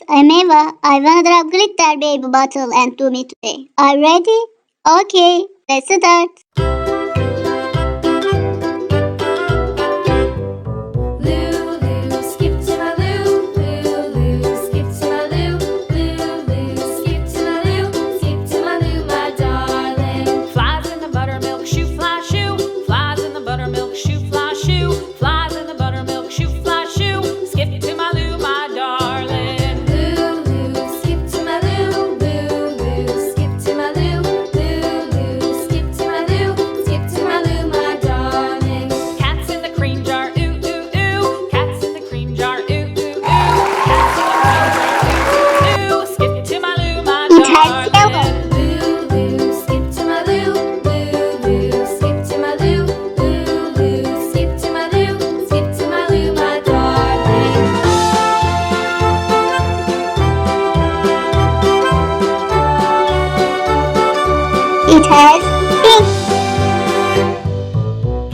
I'm Eva. I wanna drop glitter baby bottle and do me today. Are you ready? Okay, let's start. Lulu, skip to my loo. Lulu, skip to my loo. Lulu, skip to my loo. Skip to my loo, my darling. Flies in the buttermilk shoe, fly shoe. Flies in the buttermilk shoe, fly shoe. Flies in the buttermilk shoe, fly shoe. Skip to my loo, my darling. Lulu, skip to my loo. Lulu, skip to my loo. Lulu, skip to my loo. Skip to my loo, my darling. Cats in the cream jar, ooh ooh ooh. Cats in the cream jar, ooh ooh ooh. Cats in the cream jar, ooh ooh ooh. Skip to my loo, my It has darling. Lulu, skip to my loo. Lulu, skip to my loo. Lulu, skip to my loo. Skip to my loo, my darling. It has pink.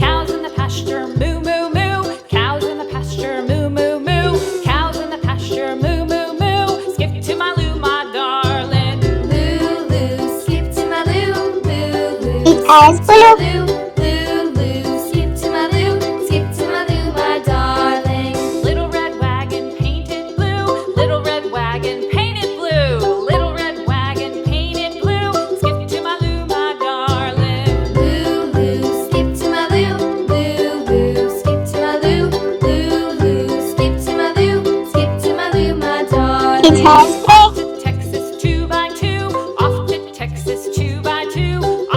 Cows in the pasture, moo moo moo. Cows in the pasture, moo moo moo. Cows in the pasture, moo moo moo. Skip to my loo, my darling. Lulu, skip to my loo. Lulu, It has blue. Lulu, skip to my loo. Skip to my loo, my darling. Little red wagon painted blue. Little red wagon painted blue. Little red wagon painted blue. Skip to my loo, my darling. Lulu, skip to my loo. Lulu, skip to my loo. Lulu, skip to my loo. Skip to my loo, my darling. It has Off pink. to Texas 2x2. Off to Texas 2x2.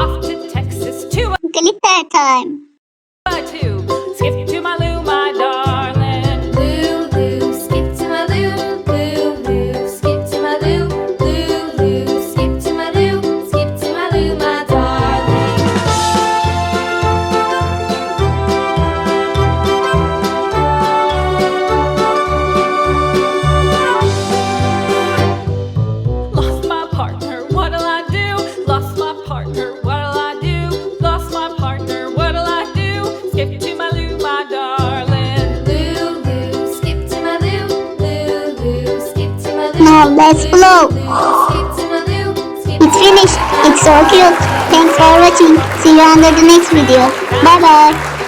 Off to Texas 2x2. Glitter time. Skip to my loo, my darling. Lulu, skip to my loo. Lulu, skip to my loo. Lulu, skip to my loo. Skip to my loo, my darling. Lost my partner, what'll I do? Lost my partner, what'll I do? Lost my partner, what'll I do? Skip to my loo, my darling. Lulu, skip to my loo. Lulu, skip to my loo. Now let's blow. Skip to my loo. Skip It's finished. It's so cute. Thanks for watching. See you under the next video. Bye bye.